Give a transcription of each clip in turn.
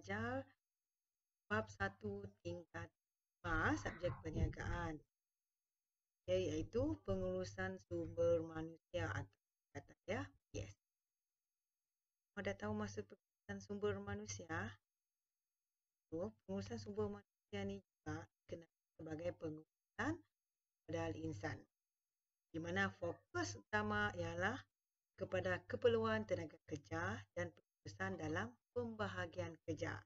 belajar bab 1 tingkat 5 subjek perniagaan, iaitu pengurusan sumber manusia atau kata ya. Yes. Dah tahu maksud pengurusan sumber manusia? Pengurusan sumber manusia ni juga dikenal sebagai pengurusan modal insan, di mana fokus utama ialah kepada keperluan tenaga kerja dan pengurusan dalam pembahagian kerja.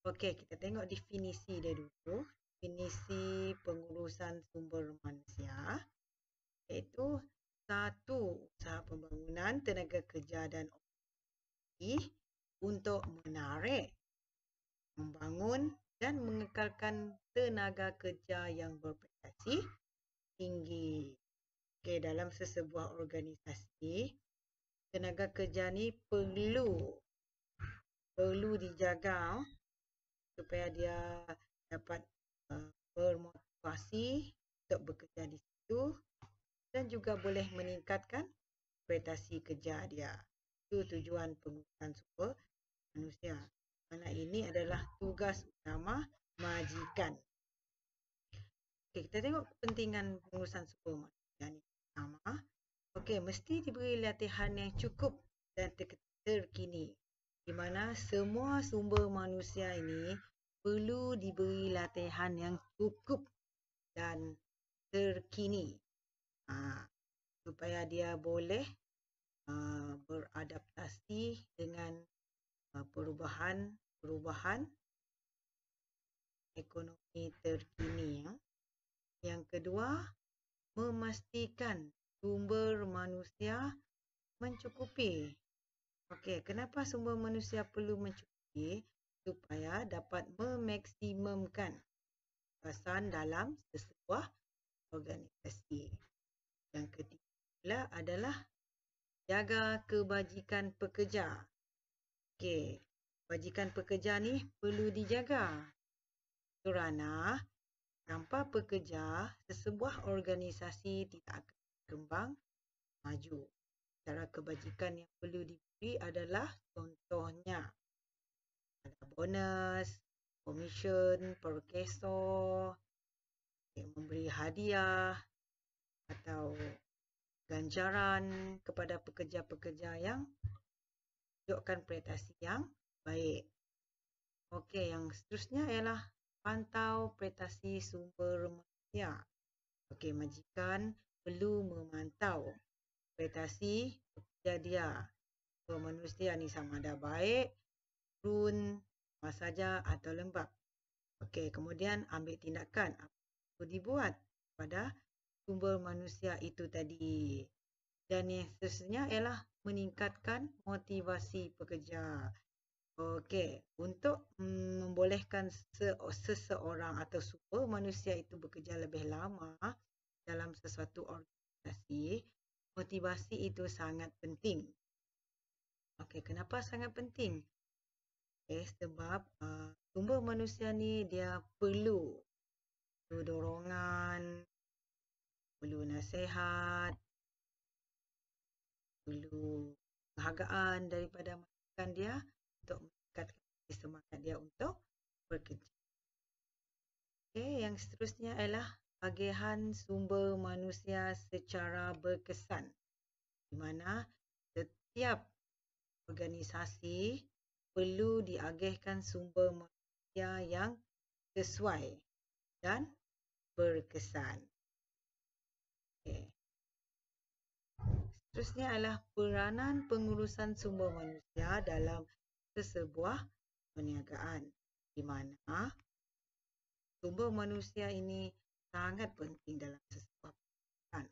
Okey, kita tengok definisi dia dulu. Definisi pengurusan sumber manusia iaitu satu usaha pembangunan tenaga kerja dan operasi untuk menarik, membangun dan mengekalkan tenaga kerja yang berprestasi tinggi. Okey, dalam sesebuah organisasi, tenaga kerja ni perlu dijaga supaya dia dapat bermotivasi untuk bekerja di situ dan juga boleh meningkatkan prestasi kerja dia. Itu tujuan pengurusan sumber manusia. Mana ini adalah tugas utama majikan. Okey, kita tengok kepentingan pengurusan sumber manusia ni. Pertama, okey, mesti diberi latihan yang cukup dan terkini, di mana semua sumber manusia ini perlu diberi latihan yang cukup dan terkini supaya dia boleh beradaptasi dengan perubahan ekonomi terkini. Yang kedua, memastikan sumber manusia mencukupi. Okey, kenapa sumber manusia perlu mencukupi? Supaya dapat memaksimumkan kesan dalam sesebuah organisasi. Yang ketiga adalah jaga kebajikan pekerja. Okey, kebajikan pekerja ni perlu dijaga kerana tanpa pekerja, sesebuah organisasi tidak akan berkembang maju. Cara kebajikan yang perlu diberi adalah contohnya ada bonus, komisen, perkeso, memberi hadiah atau ganjaran kepada pekerja-pekerja yang tunjukkan prestasi yang baik. Okey, yang seterusnya ialah pantau prestasi sumber manusia. Okey, majikan perlu memantau prestasi pekerja dia. Sumber manusia ni sama ada baik, turun, sama saja atau lembab. Okey, kemudian ambil tindakan apa perlu dibuat pada sumber manusia itu tadi. Dan yang seterusnya ialah meningkatkan motivasi pekerja. Okey, untuk membolehkan seseorang atau sumber manusia itu bekerja lebih lama dalam sesuatu organisasi, motivasi itu sangat penting. Okey, kenapa sangat penting? Okay, sebab sumber manusia ni dia perlu dorongan, perlu nasihat, perlu penghargaan daripada majikan dia untuk meningkatkan semangat dia untuk bekerja. Okay, yang seterusnya ialah agihan sumber manusia secara berkesan, di mana setiap organisasi perlu diagihkan sumber manusia yang sesuai dan berkesan. Okay. Seterusnya adalah peranan pengurusan sumber manusia dalam sesebuah perniagaan, di mana sumber manusia ini sangat penting dalam sesebuah perniagaan.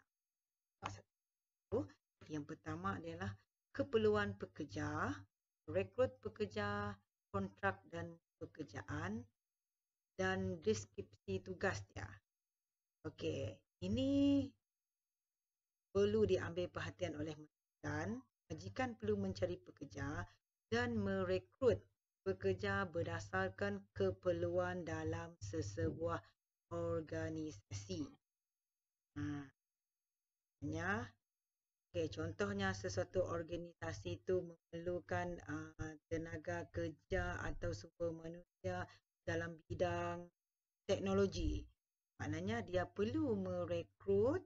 Yang pertama adalah keperluan pekerja, rekrut pekerja, kontrak dan pekerjaan, dan deskripsi tugas dia. Okey, ini perlu diambil perhatian oleh majikan. Majikan perlu mencari pekerja dan merekrut pekerja berdasarkan keperluan dalam sesebuah organisasi. Okey, contohnya sesuatu organisasi itu memerlukan tenaga kerja atau sumber manusia dalam bidang teknologi. Maknanya dia perlu merekrut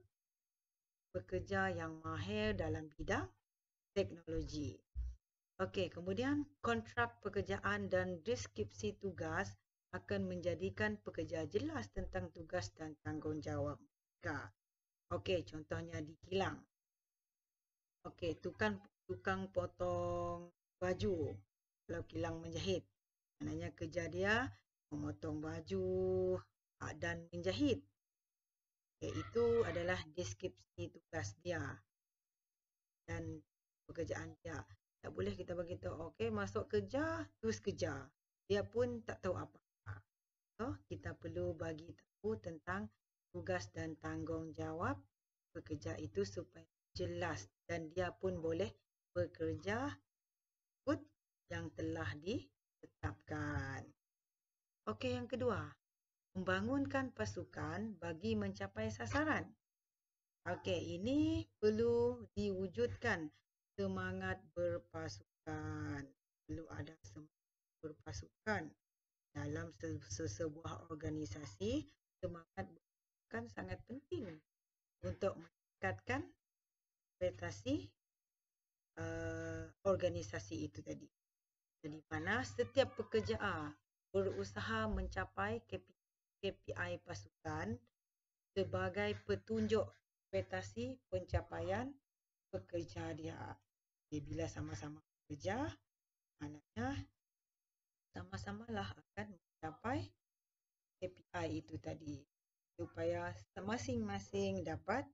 pekerja yang mahir dalam bidang teknologi. Okey, kemudian kontrak pekerjaan dan deskripsi tugas akan menjadikan pekerja jelas tentang tugas dan tanggungjawab mereka. Okey, contohnya di kilang. Okey, tukang potong baju kalau kilang menjahit. Maknanya kerja dia memotong baju dan menjahit. Itu adalah deskripsi tugas dia dan pekerjaan dia. Tak boleh kita bagi tahu, okey, masuk kerja, terus kerja. Dia pun tak tahu apa-apa. So, kita perlu bagi tahu tentang tugas dan tanggungjawab pekerja itu supaya jelas dan dia pun boleh bekerja ikut yang telah ditetapkan. Okey, yang kedua, membangunkan pasukan bagi mencapai sasaran. Okey, ini perlu diwujudkan semangat berpasukan. Perlu ada semangat berpasukan dalam sebuah organisasi. Semangat berpasukan sangat penting untuk meningkatkan prestasi organisasi itu tadi. Jadi mana setiap pekerja berusaha mencapai KPI pasukan sebagai petunjuk prestasi pencapaian pekerja dia. Jadi bila sama-sama bekerja, maknanya sama-samalah akan mencapai KPI itu tadi supaya masing-masing dapat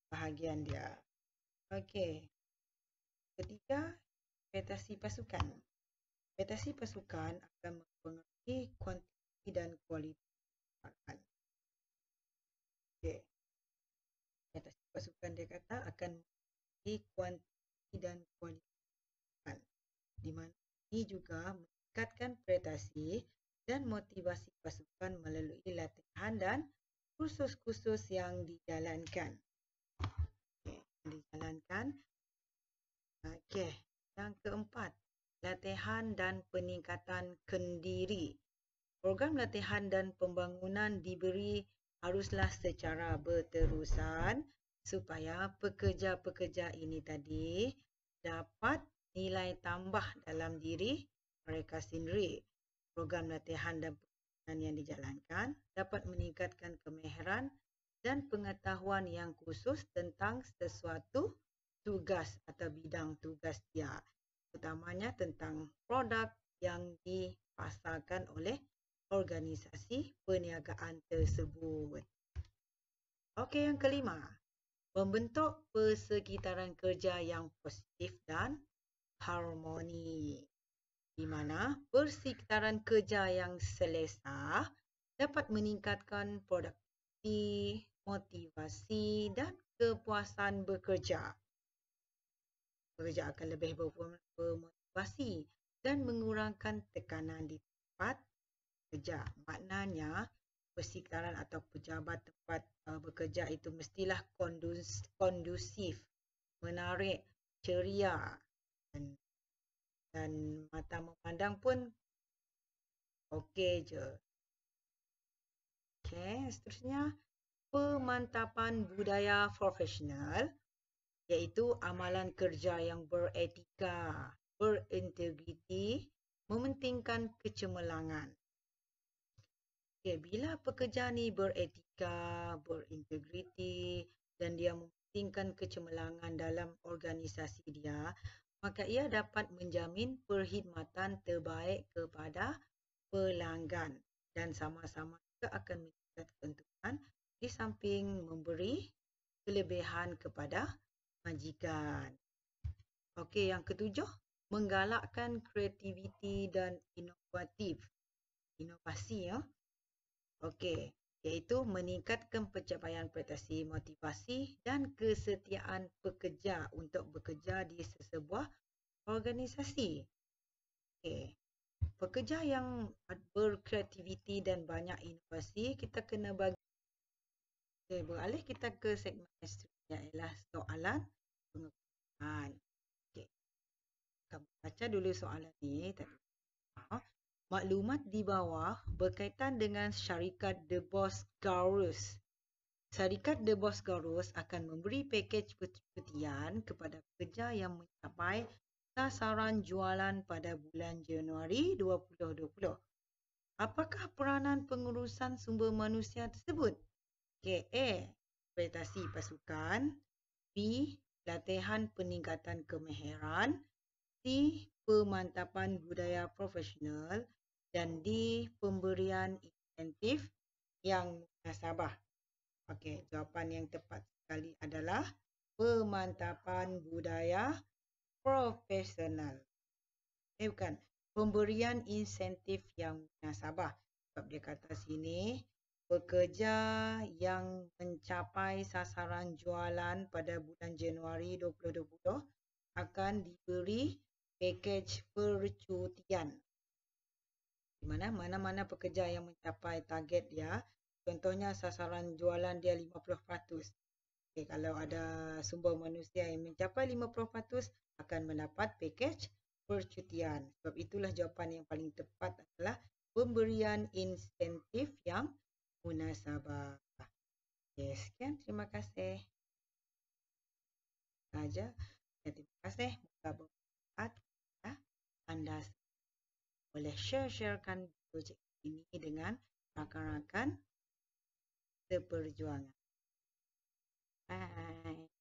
bahagian dia. Okey. Ketiga, prestasi pasukan. Prestasi pasukan akan mempengaruhi kuantiti dan kualitas pasukan. Okey. Prestasi pasukan dia kata akan mempengaruhi kuantiti dan kualitas pasukan. Di mana ini juga meningkatkan prestasi dan motivasi pasukan melalui latihan dan kursus-kursus yang dijalankan. Okey, yang keempat, latihan dan peningkatan kendiri. Program latihan dan pembangunan diberi haruslah secara berterusan supaya pekerja-pekerja ini tadi dapat nilai tambah dalam diri mereka sendiri. Program latihan dan pembangunan yang dijalankan dapat meningkatkan kemahiran dan pengetahuan yang khusus tentang sesuatu tugas atau bidang tugas dia, utamanya tentang produk yang dipasarkan oleh organisasi perniagaan tersebut. Okey, yang kelima, membentuk persekitaran kerja yang positif dan harmoni, di mana persekitaran kerja yang selesa dapat meningkatkan produktiviti, motivasi dan kepuasan bekerja. Pekerja akan lebih bermotivasi dan mengurangkan tekanan di tempat kerja. Maknanya, persekitaran atau pejabat tempat bekerja itu mestilah kondusif, menarik, ceria dan mata memandang pun okey je. Okey, seterusnya pemantapan budaya profesional, iaitu amalan kerja yang beretika, berintegriti, mementingkan kecemerlangan. Okay, bila pekerja ni beretika, berintegriti dan dia mementingkan kecemerlangan dalam organisasi dia, maka ia dapat menjamin perkhidmatan terbaik kepada pelanggan dan sama-sama juga akan meningkatkan keuntungan di samping memberi kelebihan kepada majikan. Okey, yang ketujuh, menggalakkan kreativiti dan inovasi ya. Okey, iaitu meningkatkan pencapaian prestasi, motivasi dan kesetiaan pekerja untuk bekerja di sesebuah organisasi. Okey. Pekerja yang berkreativiti dan banyak inovasi, kita kena bagi. Okey, beralih kita ke segmen seterusnya ialah soalan pengukuran. Okey. Kamu baca dulu soalan ni. Maklumat di bawah berkaitan dengan syarikat The Boss Gurus. Syarikat The Boss Gurus akan memberi pakej percutian kepada pekerja yang mencapai sasaran jualan pada bulan Januari 2020. Apakah peranan pengurusan sumber manusia tersebut? Okay, A. Prestasi pasukan. B. Latihan peningkatan kemahiran. C. Pemantapan budaya profesional. Dan D. Pemberian insentif yang munasabah. Okey, jawapan yang tepat sekali adalah pemantapan budaya profesional. Bukan. Pemberian insentif yang munasabah. Sebab dia kata sini, pekerja yang mencapai sasaran jualan pada bulan Januari 2020 akan diberi pakej percutian. Di mana-mana pekerja yang mencapai target dia, contohnya sasaran jualan dia 50%. Okay, kalau ada sumber manusia yang mencapai 50% akan mendapat pakej percutian. Sebab itulah jawapan yang paling tepat adalah pemberian insentif yang munasabah. Okay, sekian. Terima kasih. Saja. Terima kasih. Moga bermanfaat. Anda boleh share-sharekan projek ini dengan rakan-rakan seperjuangan. Bye.